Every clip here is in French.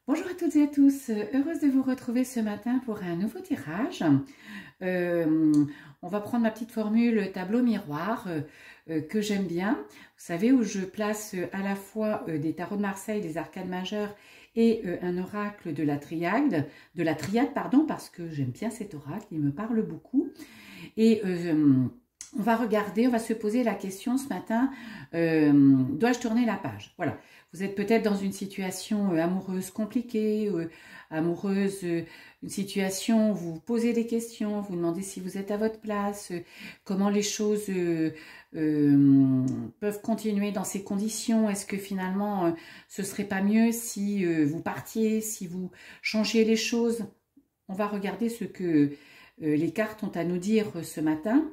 Bonjour à toutes et à tous, heureuse de vous retrouver ce matin pour un nouveau tirage. On va prendre ma petite formule tableau miroir que j'aime bien. Vous savez, où je place à la fois des tarots de Marseille, des arcades majeures et un oracle de la triade, pardon, parce que j'aime bien cet oracle, il me parle beaucoup. Et on va regarder, on va se poser la question ce matin, dois-je tourner la page? Voilà. Vous êtes peut-être dans une situation amoureuse compliquée, une situation où vous vous posez des questions, vous demandez si vous êtes à votre place, comment les choses peuvent continuer dans ces conditions. Est-ce que finalement, ce serait pas mieux si vous partiez, si vous changiez les choses? On va regarder ce que les cartes ont à nous dire ce matin.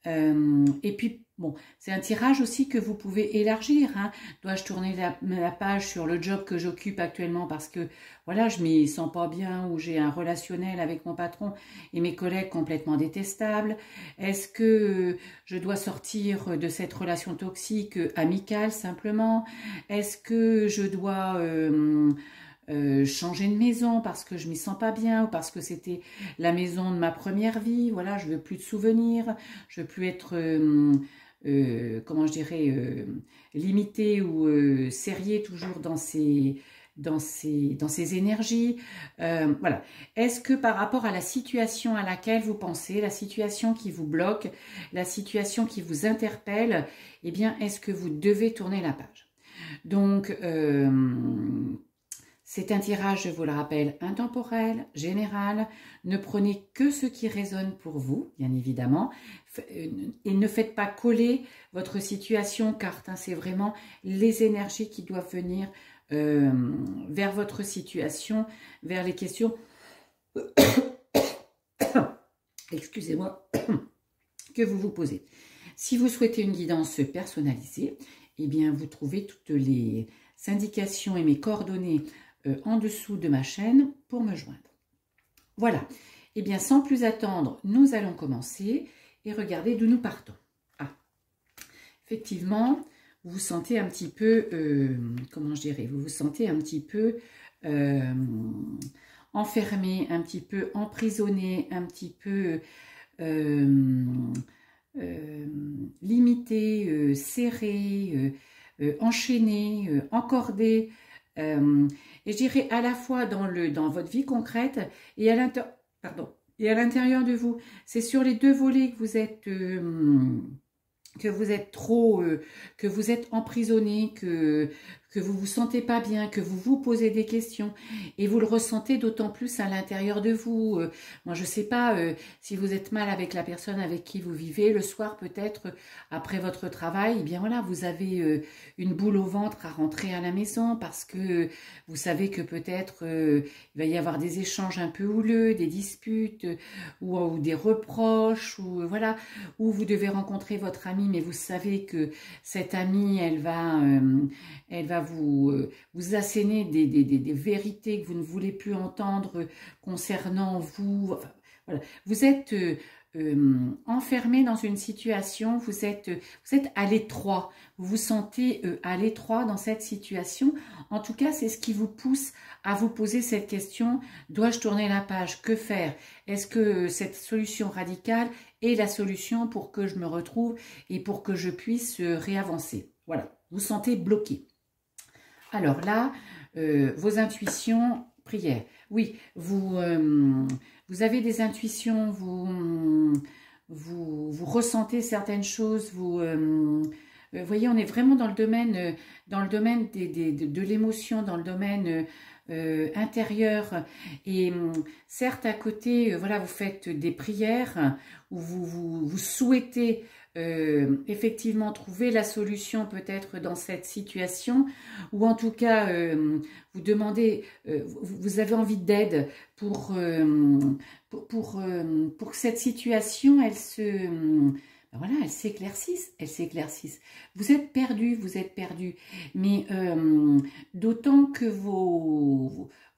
Et puis, bon, c'est un tirage aussi que vous pouvez élargir. Hein. Dois-je tourner la page sur le job que j'occupe actuellement parce que, voilà, je m'y sens pas bien ou j'ai un relationnel avec mon patron et mes collègues complètement détestables? Est-ce que je dois sortir de cette relation toxique amicale simplement? Est-ce que je dois... changer de maison parce que je m'y sens pas bien ou parce que c'était la maison de ma première vie, voilà, je veux plus de souvenirs, je veux plus être, comment je dirais, limitée ou serrée toujours dans ces énergies. Voilà. Est-ce que par rapport à la situation à laquelle vous pensez, la situation qui vous bloque, la situation qui vous interpelle, eh bien, est-ce que vous devez tourner la page? Donc, c'est un tirage, je vous le rappelle, intemporel, général. Ne prenez que ce qui résonne pour vous, bien évidemment. Et ne faites pas coller votre situation carte. Hein, c'est vraiment les énergies qui doivent venir vers votre situation, vers les questions. Excusez-moi, que vous vous posez. Si vous souhaitez une guidance personnalisée, eh bien, vous trouvez toutes les indications et mes coordonnées en dessous de ma chaîne pour me joindre. Voilà. Eh bien, sans plus attendre, nous allons commencer et regarder d'où nous partons. Ah, effectivement, vous vous sentez un petit peu, comment je dirais, vous vous sentez un petit peu enfermé, un petit peu emprisonné, un petit peu limité, serré, enchaîné, encordé. Et je dirais à la fois dans votre vie concrète et à l'intérieur de vous. C'est sur les deux volets que vous êtes que vous êtes emprisonné, que vous vous sentez pas bien, que vous vous posez des questions et vous le ressentez d'autant plus à l'intérieur de vous. Moi, je sais pas si vous êtes mal avec la personne avec qui vous vivez le soir, peut-être après votre travail, eh bien voilà, vous avez une boule au ventre à rentrer à la maison parce que vous savez que peut-être il va y avoir des échanges un peu houleux, des disputes ou des reproches ou voilà, où vous devez rencontrer votre amie, mais vous savez que cette amie, elle va vous asséner des vérités que vous ne voulez plus entendre concernant vous. Enfin, voilà. Vous êtes enfermé dans une situation, vous êtes à l'étroit, vous vous sentez à l'étroit dans cette situation. En tout cas, c'est ce qui vous pousse à vous poser cette question, dois-je tourner la page? Que faire? Est-ce que cette solution radicale est la solution pour que je me retrouve et pour que je puisse réavancer? Voilà, vous sentez bloqué. Alors là, vos intuitions, prière. Oui, vous avez des intuitions, vous ressentez certaines choses, vous voyez, on est vraiment dans le domaine de l'émotion, dans le domaine intérieur. Et certes, à côté, voilà, vous faites des prières où vous souhaitez effectivement trouver la solution peut-être dans cette situation, ou en tout cas vous demandez, vous avez envie d'aide pour que cette situation voilà, elle s'éclaircisse. Vous êtes perdu, mais d'autant que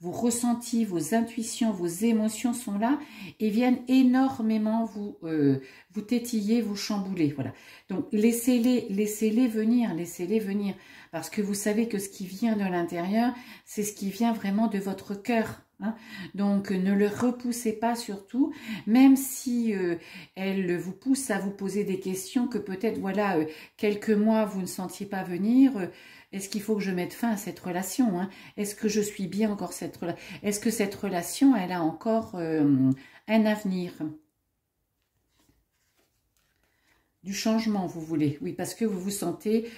vos ressentis, vos intuitions, vos émotions sont là et viennent énormément vous tétiller, vous chambouler. Voilà. Donc laissez-les venir, parce que vous savez que ce qui vient de l'intérieur, c'est ce qui vient vraiment de votre cœur. Hein. Donc ne le repoussez pas surtout, même si elle vous pousse à vous poser des questions que peut-être voilà quelques mois vous ne sentiez pas venir. Est-ce qu'il faut que je mette fin à cette relation, hein? Est-ce que je suis bien encore cette relation? Est-ce que cette relation elle a encore un avenir? Du changement, vous voulez, oui, parce que vous sentez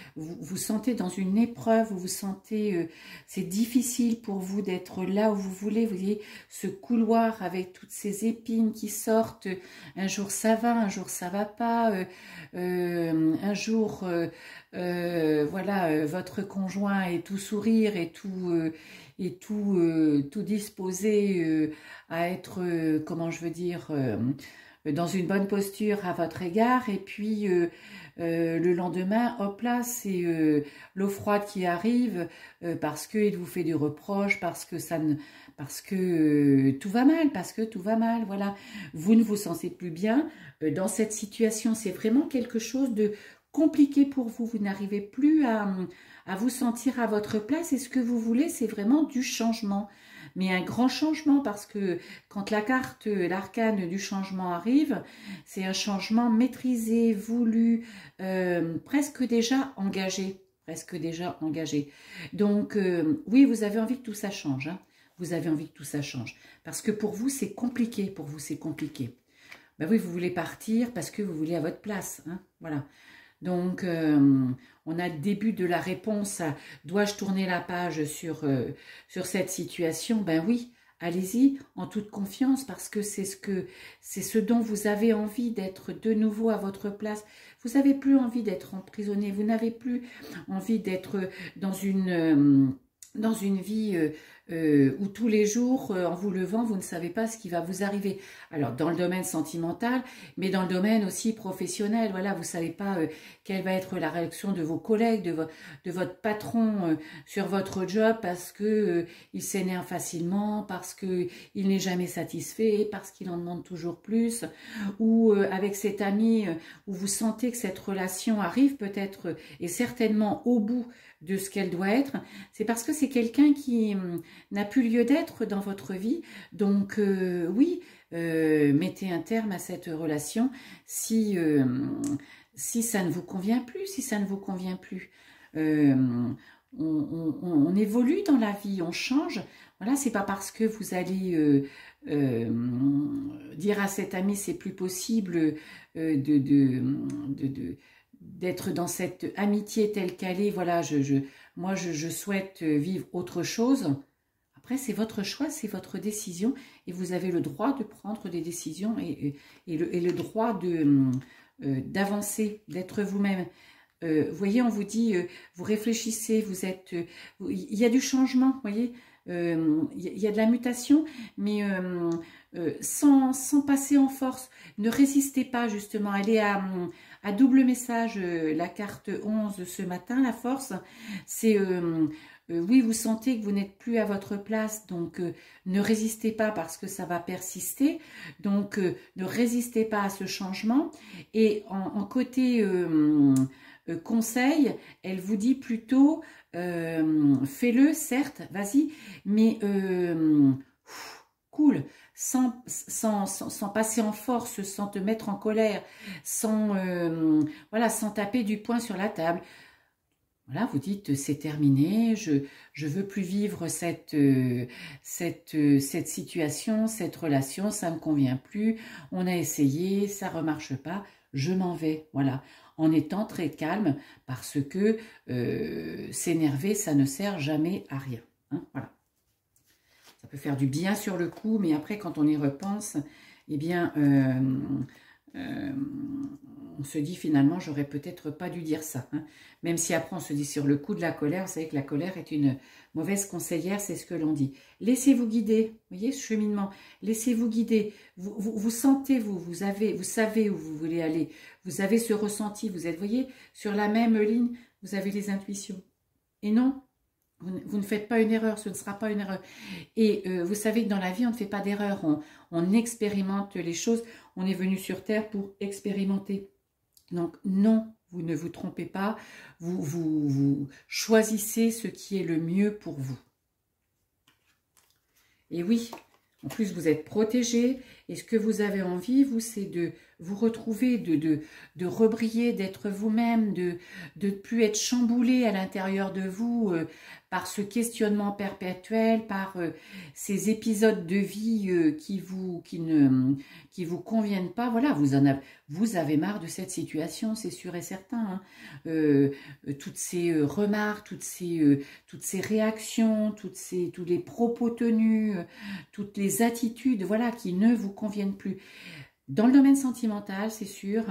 dans une épreuve, vous vous sentez, c'est difficile pour vous d'être là où vous voulez, vous voyez, ce couloir avec toutes ces épines qui sortent, un jour ça va, un jour ça va pas, un jour, voilà, votre conjoint est tout sourire et tout disposé à être, comment je veux dire, dans une bonne posture à votre égard, et puis le lendemain, hop là, c'est l'eau froide qui arrive parce qu'il vous fait des reproches, parce que tout va mal, voilà. Vous ne vous sentez plus bien dans cette situation, c'est vraiment quelque chose de compliqué pour vous, vous n'arrivez plus à vous sentir à votre place, et ce que vous voulez, c'est vraiment du changement. Mais un grand changement, parce que quand la carte, l'arcane du changement arrive, c'est un changement maîtrisé, voulu, presque déjà engagé. Donc, oui, vous avez envie que tout ça change. Hein. Vous avez envie que tout ça change. Parce que pour vous, c'est compliqué. Ben oui, vous voulez partir parce que vous voulez à votre place. Hein. Voilà. Donc, on a le début de la réponse à « Dois-je tourner la page sur cette situation ?» Ben oui, allez-y, en toute confiance, parce que c'est ce dont vous avez envie, d'être de nouveau à votre place. Vous n'avez plus envie d'être emprisonné, vous n'avez plus envie d'être dans une vie où tous les jours, en vous levant, vous ne savez pas ce qui va vous arriver. Alors, dans le domaine sentimental, mais dans le domaine aussi professionnel, voilà, vous ne savez pas quelle va être la réaction de vos collègues, de votre patron sur votre job, parce que il s'énerve facilement, parce que il n'est jamais satisfait, parce qu'il en demande toujours plus, ou avec cet ami où vous sentez que cette relation arrive peut-être et certainement au bout de ce qu'elle doit être, c'est parce que c'est quelqu'un qui n'a plus lieu d'être dans votre vie. Donc oui, mettez un terme à cette relation si ça ne vous convient plus, on évolue dans la vie, on change. Voilà, c'est pas parce que vous allez dire à cet ami c'est plus possible d'être dans cette amitié telle qu'elle est, voilà, moi je souhaite vivre autre chose. Après, c'est votre choix, c'est votre décision, et vous avez le droit de prendre des décisions et le droit d'avancer, d'être vous-même. Vous voyez, on vous dit, vous réfléchissez, il y a du changement, vous voyez, il y a de la mutation, mais sans passer en force. Ne résistez pas, justement. Elle est à double message, la carte 11 ce matin, la force. C'est, oui, vous sentez que vous n'êtes plus à votre place, donc ne résistez pas parce que ça va persister. Donc, ne résistez pas à ce changement. Et en côté conseil, elle vous dit plutôt, fais-le, certes, vas-y, mais cool, sans passer en force, sans te mettre en colère, voilà, sans taper du poing sur la table. Voilà, vous dites, c'est terminé, je veux plus vivre cette situation, cette relation, ça me convient plus, on a essayé, ça remarche pas, je m'en vais, voilà, en étant très calme, parce que s'énerver, ça ne sert jamais à rien, hein, voilà. Ça peut faire du bien sur le coup, mais après, quand on y repense, eh bien, on se dit finalement, j'aurais peut-être pas dû dire ça. Hein. Même si après, on se dit sur le coup de la colère, vous savez que la colère est une mauvaise conseillère, c'est ce que l'on dit. Laissez-vous guider, vous voyez, ce cheminement, laissez-vous guider. Vous sentez, vous savez où vous voulez aller. Vous avez ce ressenti, vous êtes, vous voyez, sur la même ligne, vous avez les intuitions. Et non, Vous ne faites pas une erreur, ce ne sera pas une erreur. Et vous savez que dans la vie, on ne fait pas d'erreur, on expérimente les choses. On est venu sur Terre pour expérimenter. Donc non, vous ne vous trompez pas, vous choisissez ce qui est le mieux pour vous. Et oui, en plus vous êtes protégé, et ce que vous avez envie, vous, c'est de vous retrouver, de rebriller, d'être vous-même, de ne plus être chamboulé à l'intérieur de vous par ce questionnement perpétuel, par ces épisodes de vie qui vous conviennent pas. Voilà, vous avez marre de cette situation, c'est sûr et certain. Hein. Toutes ces remarques, toutes ces réactions, tous les propos tenus, toutes les attitudes, voilà, qui ne vous conviennent plus. Dans le domaine sentimental, c'est sûr,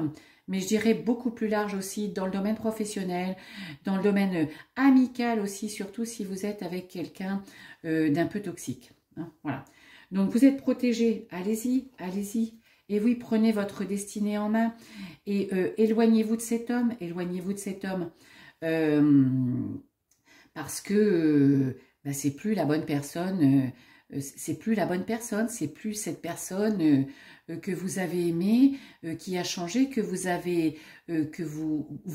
mais je dirais beaucoup plus large aussi, dans le domaine professionnel, dans le domaine amical aussi, surtout si vous êtes avec quelqu'un d'un peu toxique. Hein, voilà. Donc vous êtes protégé, allez-y, allez-y. Et oui, prenez votre destinée en main et éloignez-vous de cet homme, parce que c'est plus la bonne personne. C'est plus la bonne personne, c'est plus cette personne que vous avez aimée, qui a changé, que vous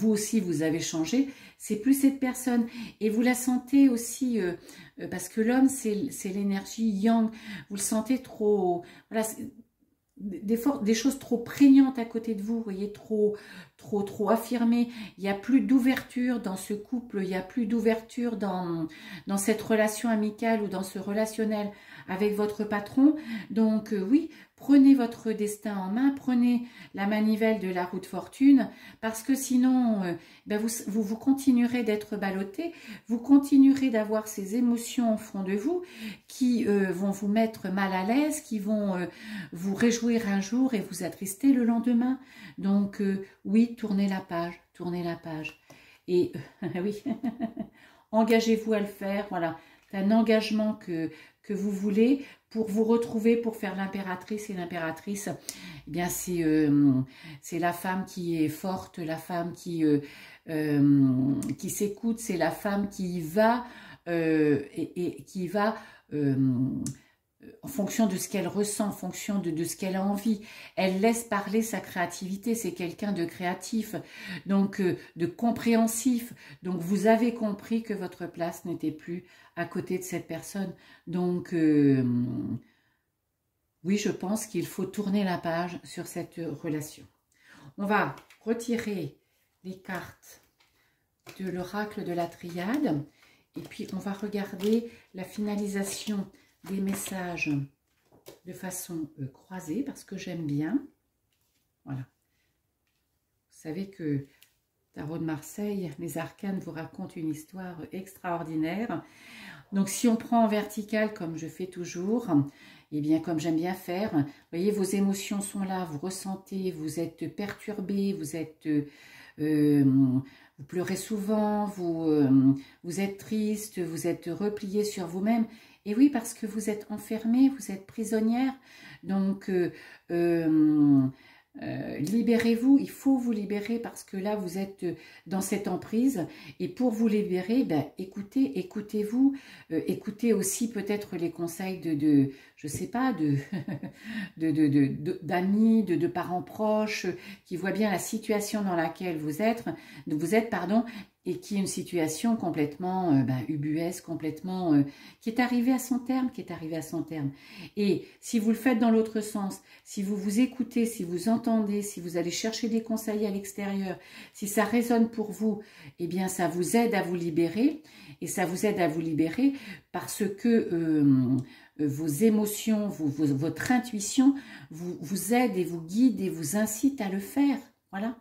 aussi vous avez changé, c'est plus cette personne. Et vous la sentez aussi, parce que l'homme c'est l'énergie yang, vous le sentez trop, voilà, des choses trop prégnantes à côté de vous, vous voyez, trop affirmées. Il n'y a plus d'ouverture dans ce couple, il n'y a plus d'ouverture dans cette relation amicale ou dans ce relationnel avec votre patron. Donc oui, prenez votre destin en main, prenez la manivelle de la roue de fortune, parce que sinon, vous continuerez d'être ballotté, vous continuerez d'avoir ces émotions au fond de vous qui vont vous mettre mal à l'aise, qui vont vous réjouir un jour et vous attrister le lendemain. Donc oui, tournez la page, tournez la page. Et oui, engagez-vous à le faire, voilà. C'est un engagement que vous voulez pour vous retrouver, pour faire l'impératrice. Et l'impératrice, eh bien c'est la femme qui est forte, la femme qui s'écoute, c'est la femme qui va et qui va en fonction de ce qu'elle ressent, en fonction de ce qu'elle a envie. Elle laisse parler sa créativité, c'est quelqu'un de créatif, donc de compréhensif. Donc vous avez compris que votre place n'était plus à côté de cette personne. Donc oui, je pense qu'il faut tourner la page sur cette relation. On va retirer les cartes de l'oracle de la triade et puis on va regarder la finalisation des messages de façon croisée parce que j'aime bien. Voilà. Vous savez que Tarot de Marseille, les arcanes vous racontent une histoire extraordinaire. Donc si on prend en vertical comme je fais toujours, et bien comme j'aime bien faire, vous voyez vos émotions sont là, vous ressentez, vous êtes perturbé, vous êtes... vous pleurez souvent, vous êtes triste, vous êtes replié sur vous-même. Et oui, parce que vous êtes enfermé, vous êtes prisonnière. Donc, libérez-vous, il faut vous libérer parce que là, vous êtes dans cette emprise. Et pour vous libérer, écoutez-vous. Écoutez aussi peut-être les conseils je sais pas, d'amis, de parents proches qui voient bien la situation dans laquelle vous êtes, et qui est une situation complètement ubuesque, complètement qui est arrivée à son terme, Et si vous le faites dans l'autre sens, si vous vous écoutez, si vous entendez, si vous allez chercher des conseils à l'extérieur, si ça résonne pour vous, eh bien ça vous aide à vous libérer, et ça vous aide à vous libérer parce que vos émotions, votre intuition vous aide et vous guide et vous incite à le faire, voilà.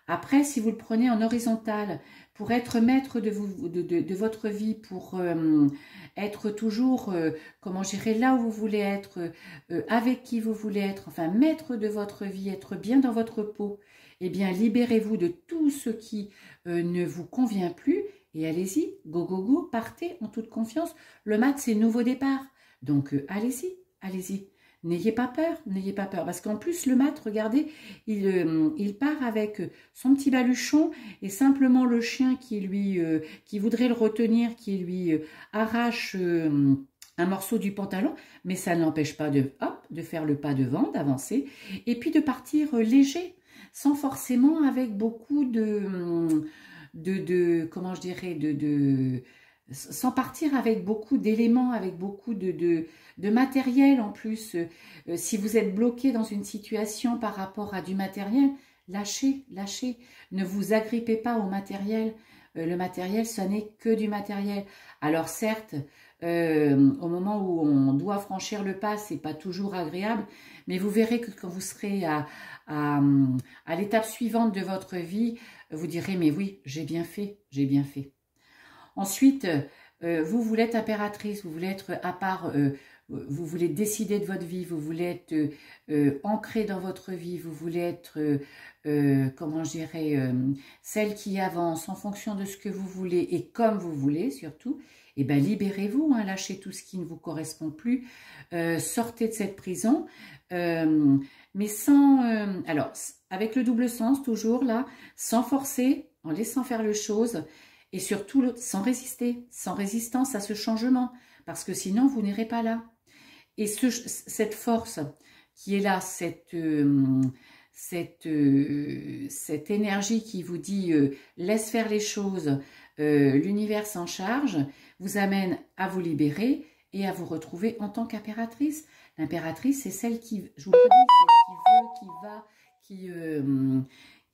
Après, si vous le prenez en horizontal, pour être maître de votre vie, pour être toujours, comment gérer là où vous voulez être, avec qui vous voulez être, enfin maître de votre vie, être bien dans votre peau, eh bien libérez-vous de tout ce qui ne vous convient plus et allez-y, go, go, go, partez en toute confiance. Le mat, c'est nouveau départ. Donc allez-y, allez-y. n'ayez pas peur, n'ayez pas peur. Parce qu'en plus, le mat, regardez, il part avec son petit baluchon et simplement le chien qui voudrait le retenir, qui lui arrache un morceau du pantalon, mais ça ne l'empêche pas de faire le pas devant, d'avancer, et puis de partir léger, sans forcément avec beaucoup comment je dirais, sans partir avec beaucoup d'éléments, avec beaucoup de matériel en plus. Si vous êtes bloqué dans une situation par rapport à du matériel, lâchez, lâchez. Ne vous agrippez pas au matériel. Le matériel, ce n'est que du matériel. Alors certes, au moment où on doit franchir le pas, c'est pas toujours agréable, mais vous verrez que quand vous serez à l'étape suivante de votre vie, vous direz, mais oui, j'ai bien fait, j'ai bien fait. Ensuite, vous voulez être impératrice, vous voulez être à part, vous voulez décider de votre vie, vous voulez être ancré dans votre vie, vous voulez être, comment je dirais, celle qui avance en fonction de ce que vous voulez et comme vous voulez surtout. Eh bien, libérez-vous, hein, lâchez tout ce qui ne vous correspond plus, sortez de cette prison, mais sans, alors, avec le double sens toujours là, sans forcer, en laissant faire les choses, et surtout sans résister, sans résistance à ce changement, parce que sinon vous n'irez pas là. Et cette force qui est là, cette énergie qui vous dit laisse faire les choses, l'univers s'en charge, vous amène à vous libérer et à vous retrouver en tant qu'impératrice. L'impératrice, c'est celle qui, je vous le dis, c'est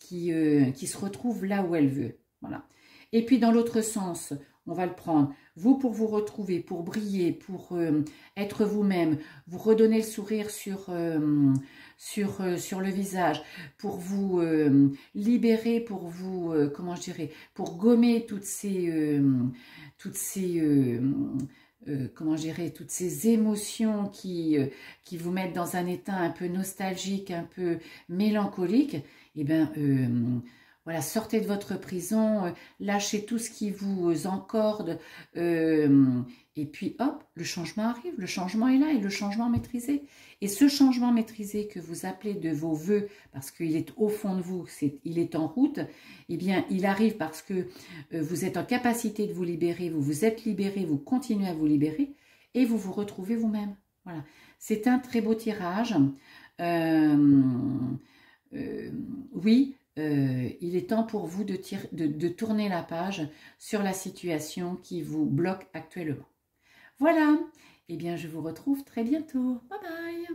qui veut, qui se retrouve là où elle veut. Voilà. Et puis dans l'autre sens, on va le prendre, vous pour vous retrouver, pour briller, pour être vous-même, vous redonner le sourire sur le visage, pour vous libérer, pour vous, comment je dirais, pour gommer toutes ces comment je dirais, toutes ces émotions qui vous mettent dans un état un peu nostalgique, un peu mélancolique, et bien voilà, sortez de votre prison, lâchez tout ce qui vous encorde, et puis hop, le changement arrive, le changement est là, et le changement maîtrisé. Et ce changement maîtrisé que vous appelez de vos voeux, parce qu'il est au fond de vous, il est en route, eh bien, il arrive parce que vous êtes en capacité de vous libérer, vous vous êtes libéré, vous continuez à vous libérer, et vous vous retrouvez vous-même. Voilà, c'est un très beau tirage. Oui, il est temps pour vous de tourner la page sur la situation qui vous bloque actuellement. Voilà, eh bien je vous retrouve très bientôt. Bye bye.